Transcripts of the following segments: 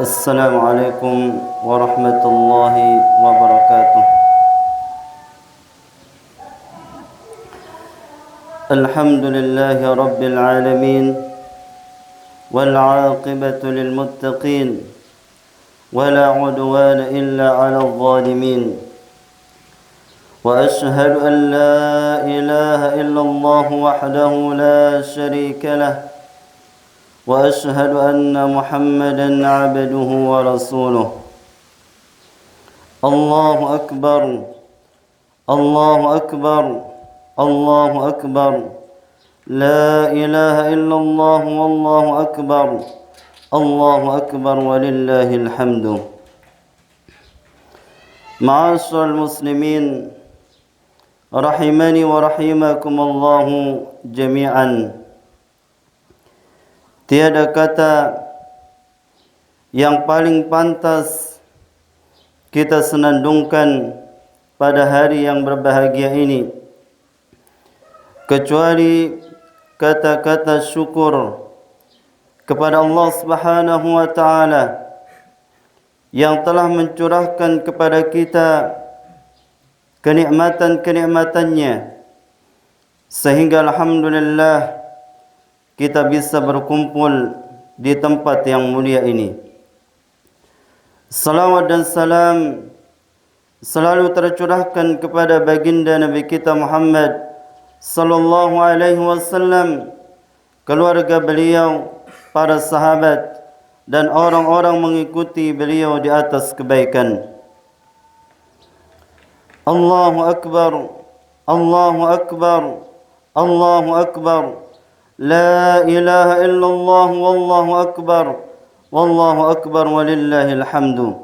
السلام عليكم ورحمة الله وبركاته. الحمد لله رب العالمين، والعاقبة للمتقين، ولا عدوان إلا على الظالمين. وأشهد أن لا إله إلا الله وحده لا شريك له، وأشهد أن محمدًا عبده ورسوله. الله أكبر، الله أكبر، الله أكبر، لا إله إلا الله والله أكبر، الله أكبر ولله الحمد. معاشر المسلمين rahimani wa rahimakumullahu jami'an. Tiada kata yang paling pantas kita senandungkan pada hari yang berbahagia ini kecuali kata-kata syukur kepada Allah Subhanahu wa taala yang telah mencurahkan kepada kita kenikmatan-kenikmatannya sehingga alhamdulillah kita bisa berkumpul di tempat yang mulia ini. Salawat dan salam selalu tercurahkan kepada baginda Nabi kita Muhammad sallallahu alaihi wasallam, keluarga beliau, para sahabat dan orang-orang mengikuti beliau di atas kebaikan. Allahu Akbar, Allahu Akbar, Allahu Akbar, la ilaha illallah wallahu akbar, wallahu akbar walillahil hamdu.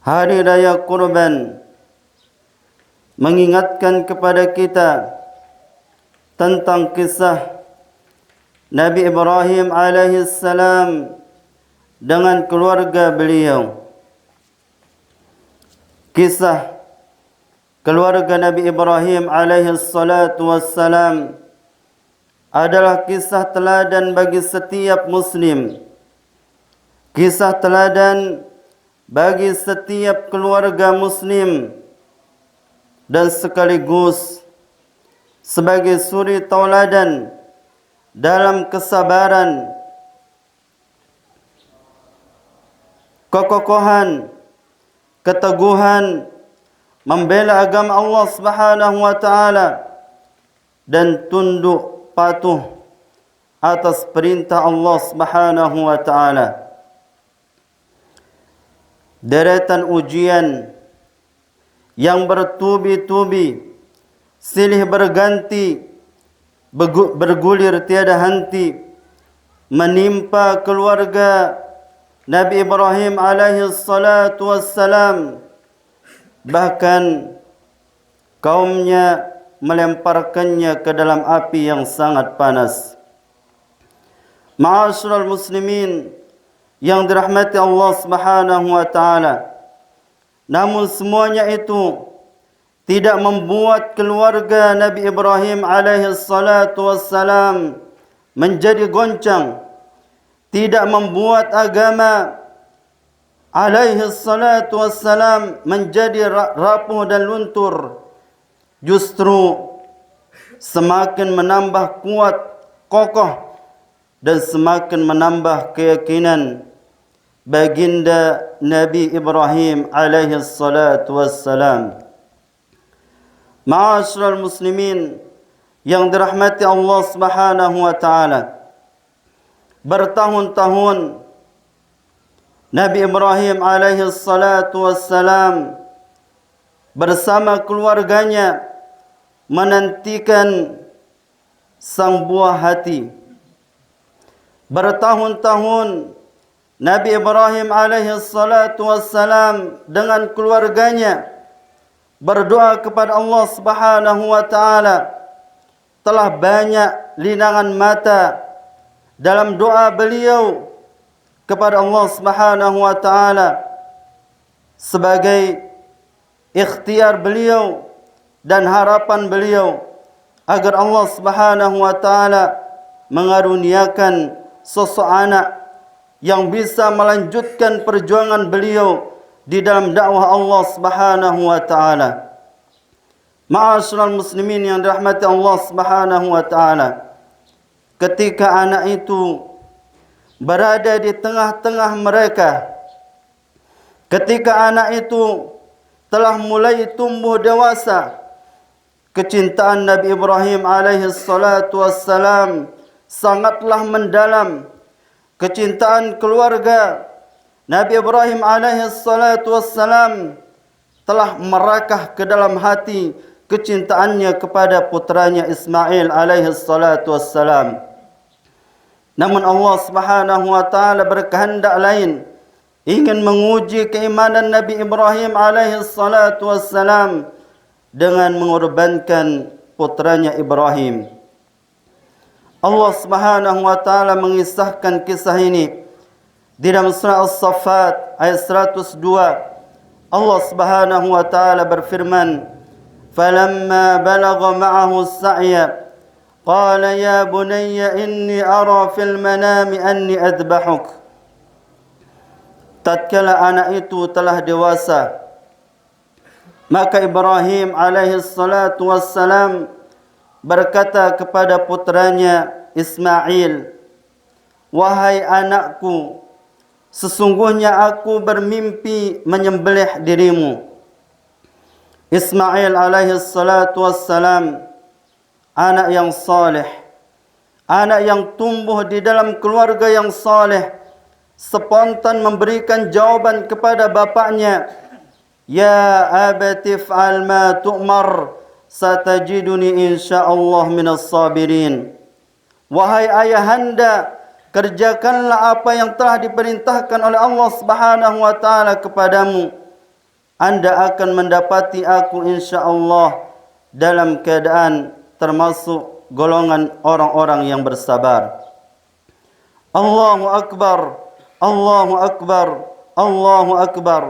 Hari Raya Kurban mengingatkan kepada kita tentang kisah Nabi Ibrahim alaihissalam dengan keluarga beliau. Kisah keluarga Nabi Ibrahim alaihissalatu wassalam adalah kisah teladan bagi setiap muslim. Kisah teladan bagi setiap keluarga muslim dan sekaligus sebagai suri tauladan dalam kesabaran, kekokohan, keteguhan membela agama Allah Subhanahu wa taala dan tunduk patuh atas perintah Allah Subhanahu wa taala. Deretan ujian yang bertubi-tubi, silih berganti, bergulir tiada henti menimpa keluarga Nabi Ibrahim alaihi salatu wassalam. Bahkan kaumnya melemparkannya ke dalam api yang sangat panas. Ma'asyiral muslimin yang dirahmati Allah Subhanahu wa taala. Namun semuanya itu tidak membuat keluarga Nabi Ibrahim alaihi salatu wassalam menjadi goncang, tidak membuat agama alaihi salatu wassalam menjadi rapuh dan luntur. Justru semakin menambah kuat, kokoh dan semakin menambah keyakinan baginda Nabi Ibrahim alaihi salatu wassalam. Ma'asyiral muslimin yang dirahmati Allah Subhanahu wa taala. Bertahun-tahun Nabi Ibrahim alaihi salatu wassalam bersama keluarganya menantikan sang buah hati. Bertahun-tahun Nabi Ibrahim alaihi salatu wassalam dengan keluarganya berdoa kepada Allah Subhanahu wa taala. Telah banyak linangan mata dalam doa beliau kepada Allah Subhanahu wa taala sebagai ikhtiar beliau dan harapan beliau agar Allah Subhanahu wa taala mengaruniakan sosok anak yang bisa melanjutkan perjuangan beliau di dalam dakwah Allah Subhanahu wa taala. Ma'asyiral muslimin yang dirahmati Allah Subhanahu wa taala, ketika anak itu berada di tengah-tengah mereka, ketika anak itu telah mulai tumbuh dewasa, kecintaan Nabi Ibrahim alaihi salatu wassalam sangatlah mendalam. Kecintaan keluarga Nabi Ibrahim alaihi salatu wassalam telah merakah ke dalam hati kecintaannya kepada putranya Ismail alaihi salatu wassalam. Namun Allah Subhanahu wa taala berkehendak lain, ingin menguji keimanan Nabi Ibrahim alaihi salatu wassalam dengan mengorbankan putranya Ibrahim. Allah Subhanahu wa taala mengisahkan kisah ini di dalam surah As-Saffat ayat 102. Allah Subhanahu wa taala berfirman, "Falamma balagha ma'ahu as-sa'ya qala ya bunayya inni ara fil manami anni adbahuk." Tatkala anak itu telah dewasa, maka Ibrahim alaihi salatu wassalam berkata kepada putranya Ismail, "Wahai anakku, sesungguhnya aku bermimpi menyembelih dirimu." Ismail alaihi salatu wassalam anak yang saleh, anak yang tumbuh di dalam keluarga yang saleh, spontan memberikan jawaban kepada bapaknya, "Ya abati fa'al ma tu'mar, satajiduni insyaallah minas sabirin." Wahai ayahanda, kerjakanlah apa yang telah diperintahkan oleh Allah Subhanahu wa taala kepadamu. Anda akan mendapati aku insyaallah dalam keadaan termasuk golongan orang-orang yang bersabar. Allahu akbar, Allahu akbar, Allahu akbar.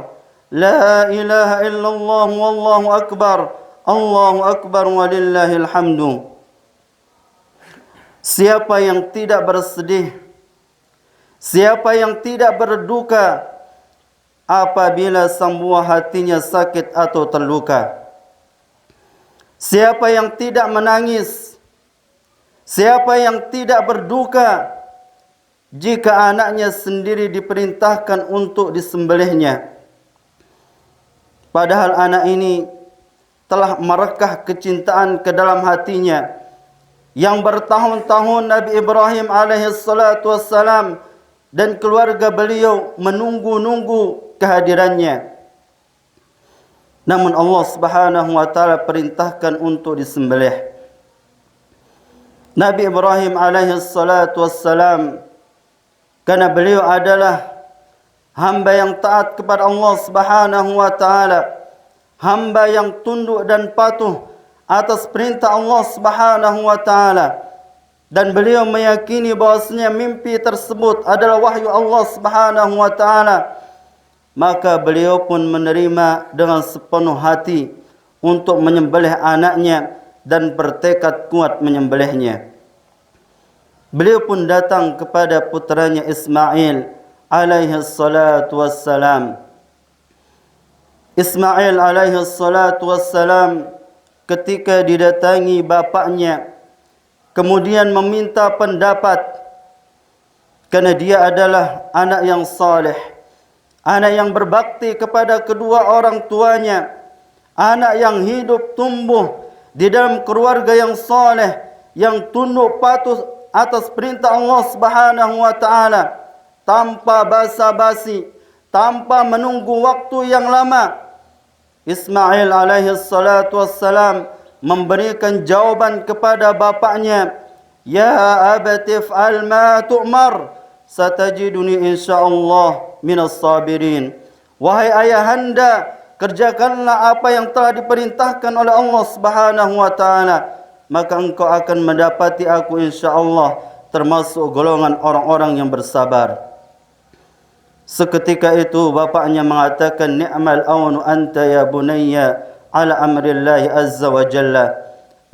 La ilaha illallah wallahu akbar, Allahu akbar walillahil hamdu. Siapa yang tidak bersedih, siapa yang tidak berduka apabila sang buah hatinya sakit atau terluka, siapa yang tidak menangis, siapa yang tidak berduka jika anaknya sendiri diperintahkan untuk disembelihnya, padahal anak ini telah merekah kecintaan ke dalam hatinya yang bertahun-tahun Nabi Ibrahim alaihi salatu wassalam dan keluarga beliau menunggu-nunggu kehadirannya. Namun Allah Subhanahu wa taala perintahkan untuk disembelih. Nabi Ibrahim alaihi salatu wassalam, karena beliau adalah hamba yang taat kepada Allah Subhanahu wa taala, hamba yang tunduk dan patuh atas perintah Allah Subhanahu wa taala, dan beliau meyakini bahwasanya mimpi tersebut adalah wahyu Allah Subhanahu wa taala, maka beliau pun menerima dengan sepenuh hati untuk menyembelih anaknya dan bertekad kuat menyembelihnya. Beliau pun datang kepada putranya Ismail alaihi salatu wassalam. Ismail alaihi salatu wassalam ketika didatangi bapaknya, kemudian meminta pendapat, karena dia adalah anak yang saleh, anak yang berbakti kepada kedua orang tuanya, anak yang hidup tumbuh di dalam keluarga yang saleh, yang tunduk patuh atas perintah Allah Subhanahu wa taala, tanpa basa-basi, tanpa menunggu waktu yang lama. Ismail alaihi salatu wassalam memberikan jawaban kepada bapaknya, "Ya abati fa'al ma tu'mar, satajiduni insyaallah minas sabirin." Wahai ayahanda, kerjakanlah apa yang telah diperintahkan oleh Allah Subhanahu wa taala, maka engkau akan mendapati aku insyaallah termasuk golongan orang-orang yang bersabar. Seketika itu bapaknya mengatakan, "Ni'mal aunu anta ya bunayya ala amrillahi azza wa jalla."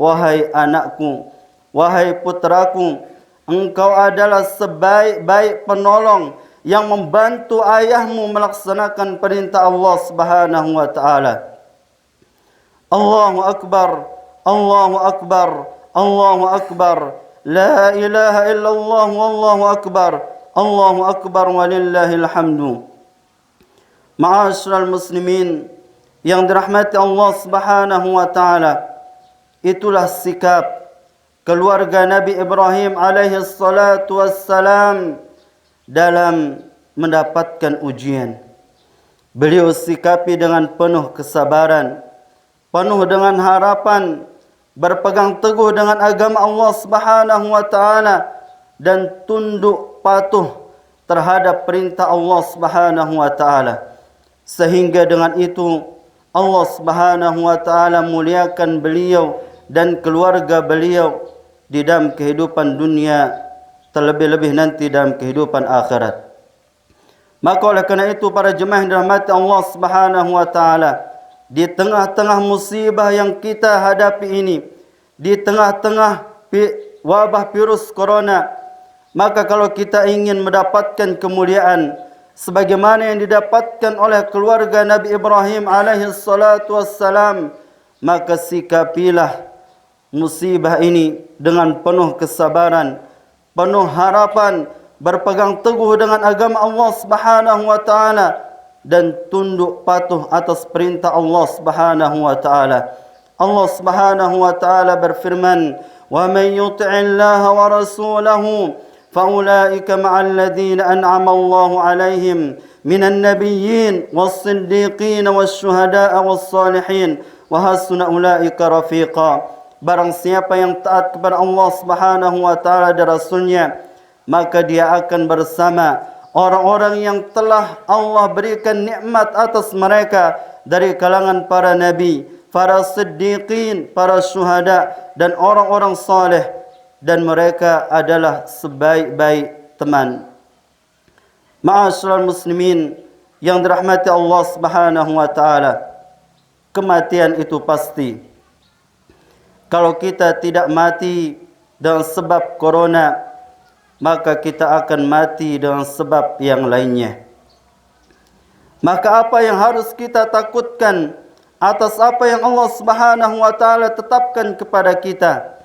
Wahai anakku, wahai putraku, engkau adalah sebaik-baik penolong yang membantu ayahmu melaksanakan perintah Allah Subhanahu wa taala. Allahu akbar, Allahu akbar, Allahu akbar. La ilaha illallah wallahu akbar. Allahu akbar walillahil hamdu. Ma'asyiral muslimin yang dirahmati Allah Subhanahu wa taala, itulah sikap keluarga Nabi Ibrahim alaihi salatu wassalam dalam mendapatkan ujian. Beliau sikapi dengan penuh kesabaran, penuh dengan harapan, berpegang teguh dengan agama Allah Subhanahu wa taala dan tunduk patuh terhadap perintah Allah Subhanahu wa taala. Sehingga dengan itu Allah Subhanahu wa taala muliakan beliau dan keluarga beliau di dalam kehidupan dunia, terlebih-lebih nanti dalam kehidupan akhirat. Maka oleh kerana itu para jemaah yang dirahmati Allah Subhanahu wa taala, di tengah-tengah musibah yang kita hadapi ini, di tengah-tengah wabah virus corona, maka kalau kita ingin mendapatkan kemuliaan sebagaimana yang didapatkan oleh keluarga Nabi Ibrahim alaihi salatu wassalam, maka sikapilah musibah ini dengan penuh kesabaran, penuh harapan, berpegang teguh dengan agama Allah Subhanahu wa taala dan tunduk patuh atas perintah Allah Subhanahu wa taala. Allah Subhanahu wa taala berfirman, "Wa man yuti'illaha wa rasulahu فأولئك مع الذين أنعم الله عليهم من النبيين والصديقين والشهداء والصالحين وحسن أولئك رفيقا." Barang siapa yang taat kepada Allah Subhanahu wa taala dan Rasulnya, maka dia akan bersama orang-orang yang telah Allah berikan nikmat atas mereka dari kalangan para nabi, para siddiqin, para syuhada dan orang-orang saleh, dan mereka adalah sebaik-baik teman. Ma'asyiral muslimin yang dirahmati Allah Subhanahu wa taala, kematian itu pasti. Kalau kita tidak mati dengan sebab corona, maka kita akan mati dengan sebab yang lainnya. Maka apa yang harus kita takutkan atas apa yang Allah Subhanahu wa taala tetapkan kepada kita?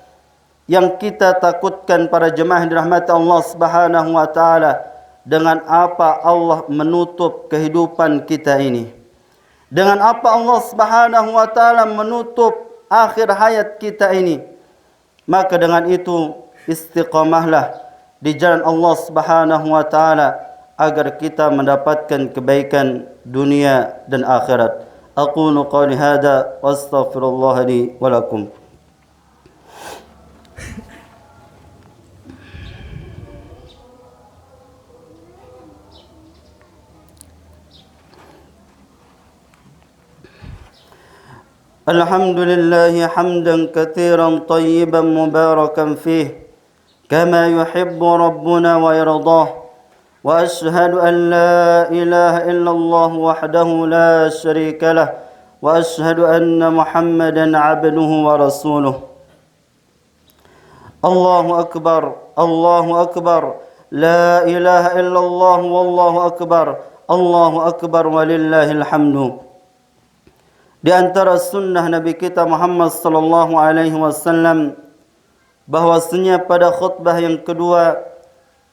Yang kita takutkan para jemaah yang dirahmati Allah Subhanahu wa taala, dengan apa Allah menutup kehidupan kita ini, dengan apa Allah Subhanahu wa taala menutup akhir hayat kita ini. Maka dengan itu istiqamahlah di jalan Allah Subhanahu wa taala agar kita mendapatkan kebaikan dunia dan akhirat. Aqulu qawli hadza wa astaghfirullah li wa lakum. الحمد لله حمدا كثيرا طيبا مباركا فيه كما يحب ربنا ويرضاه، وأشهد أن لا إله إلا الله وحده لا شريك له، وأشهد أن محمدا عبده ورسوله. الله أكبر، الله أكبر، لا إله إلا الله والله أكبر، الله أكبر ولله الحمد. Di antara sunnah Nabi kita Muhammad sallallahu alaihi wasallam, bahwasanya pada khutbah yang kedua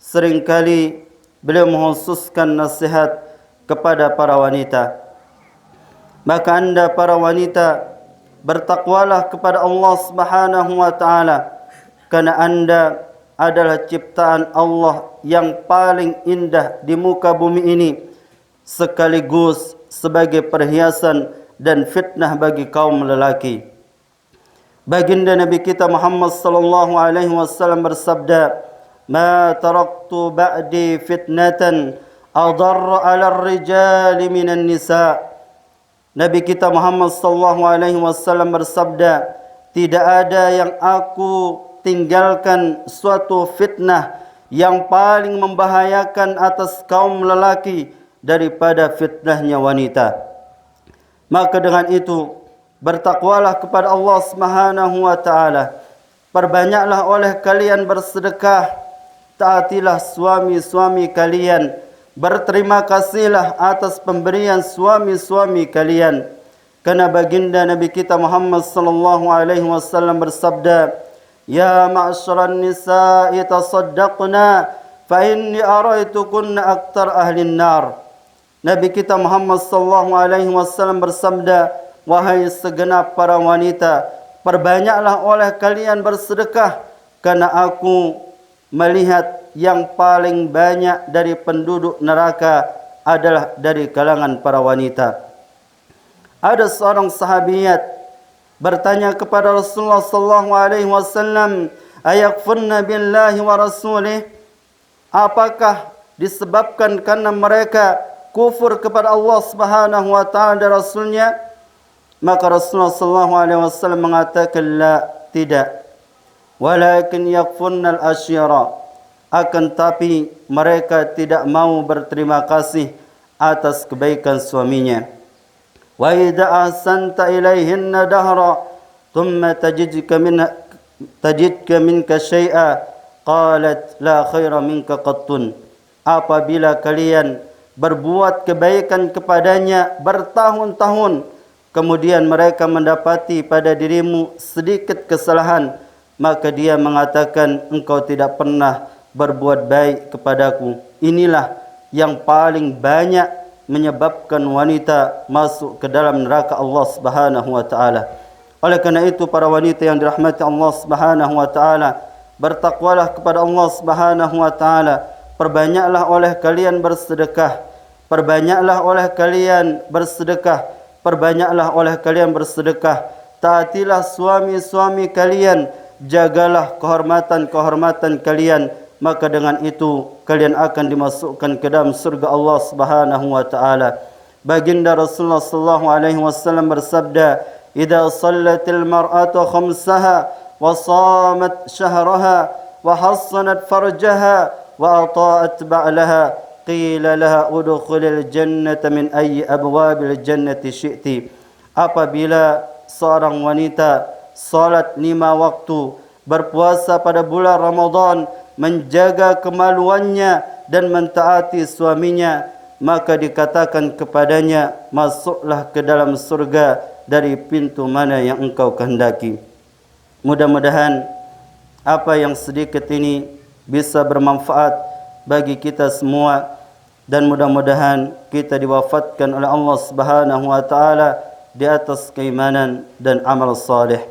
seringkali beliau menghususkan nasihat kepada para wanita. Maka anda para wanita, bertakwalah kepada Allah Subhanahu wa taala, karena anda adalah ciptaan Allah yang paling indah di muka bumi ini, sekaligus sebagai perhiasan dan fitnah bagi kaum lelaki. Baginda Nabi kita Muhammad sallallahu alaihi wasallam bersabda, "Ma taraktu ba'di fitnatan adarra 'ala ar-rijali minan nisa." Nabi kita Muhammad sallallahu alaihi wasallam bersabda, tidak ada yang aku tinggalkan suatu fitnah yang paling membahayakan atas kaum lelaki daripada fitnahnya wanita. Maka dengan itu bertakwalah kepada Allah Subhanahu wa taala. Perbanyaklah oleh kalian bersedekah. Taatilah suami-suami kalian berterima kasihlah atas pemberian suami-suami kalian. Karena baginda Nabi kita Muhammad sallallahu alaihi wasallam bersabda, "Ya ma'syaran nisa'i tasaddaqna fa inni araitukunna aktar ahlin nar." Nabi kita Muhammad sallallahu alaihi wasallam bersabda, "Wahai segenap para wanita, perbanyaklah oleh kalian bersedekah, karena aku melihat yang paling banyak dari penduduk neraka adalah dari kalangan para wanita." Ada seorang sahabiat bertanya kepada Rasulullah sallallahu alaihi wasallam, "Ayakfurna billahi wa rasulih?" Apakah disebabkan karena mereka kufur kepada Allah Subhanahu wa taala dan Rasulnya? Maka Rasulullah sallallahu alaihi wasallam mengatakan, "La, tidak. Walakin yakfurnal asyira." Akan tapi mereka tidak mau berterima kasih atas kebaikan suaminya. Wa idza ahsanta ilaihinna dahra thumma tajidka minka syai'a qalat la khaira minka qattun. Apabila kalian berbuat kebaikan kepadanya bertahun-tahun, kemudian mereka mendapati pada dirimu sedikit kesalahan, maka dia mengatakan, "Engkau tidak pernah berbuat baik kepadaku." Inilah yang paling banyak menyebabkan wanita masuk ke dalam neraka Allah Subhanahu wa taala. Oleh karena itu para wanita yang dirahmati Allah Subhanahu wa taala, bertakwalah kepada Allah Subhanahu wa taala. Perbanyaklah oleh kalian bersedekah. Perbanyaklah oleh kalian bersedekah. Perbanyaklah oleh kalian bersedekah. Taatilah suami-suami kalian. Jagalah kehormatan-kehormatan kalian. Maka dengan itu kalian akan dimasukkan ke dalam surga Allah Subhanahu wa taala. Baginda Rasulullah sallallahu alaihi wasallam bersabda, "Idza shallatil mar'atu khamsaha wa shamat shahraha wa hassanat farjaha wa ata'at ba'laha qila laha udkhulil jannata min ayyi abwabil jannati syi'ti." Apabila seorang wanita salat 5 waktu, berpuasa pada bulan Ramadan, menjaga kemaluannya dan mentaati suaminya, maka dikatakan kepadanya, "Masuklah ke dalam surga dari pintu mana yang engkau kehendaki." Mudah-mudahan apa yang sedikit ini bisa bermanfaat bagi kita semua, dan mudah-mudahan kita diwafatkan oleh Allah Subhanahu wa taala di atas keimanan dan amal saleh.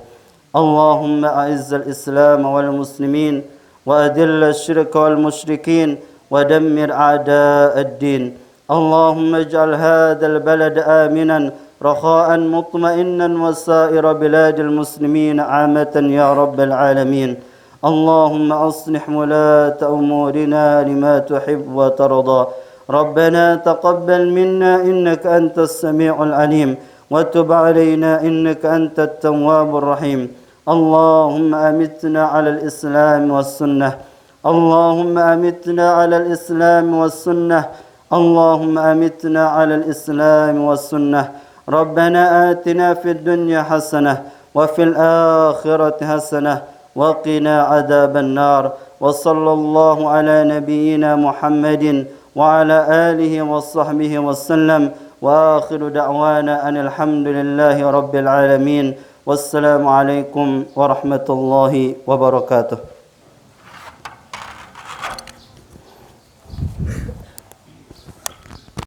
Allahumma a'izzal Islam wal muslimin وأذل الشرك والمشركين ودمر أعداء الدين. اللهم اجعل هذا البلد آمنا رخاء مطمئنا وسائر بلاد المسلمين عامة يا رب العالمين. اللهم أصلح ولاة أمورنا لما تحب وترضى. ربنا تقبل منا إنك أنت السميع العليم وتب علينا إنك أنت التواب الرحيم. اللهم أمتنا على الإسلام والسنة. اللهم أمتنا على الإسلام والسنة. اللهم أمتنا على الإسلام والسنة. ربنا آتنا في الدنيا حسنة وفي الآخرة حسنة وقنا عذاب النار. وصلى الله على نبينا محمد وعلى آله وصحبه وسلم. وآخر دعوانا أن الحمد لله رب العالمين. Wassalamualaikum warahmatullahi wabarakatuh.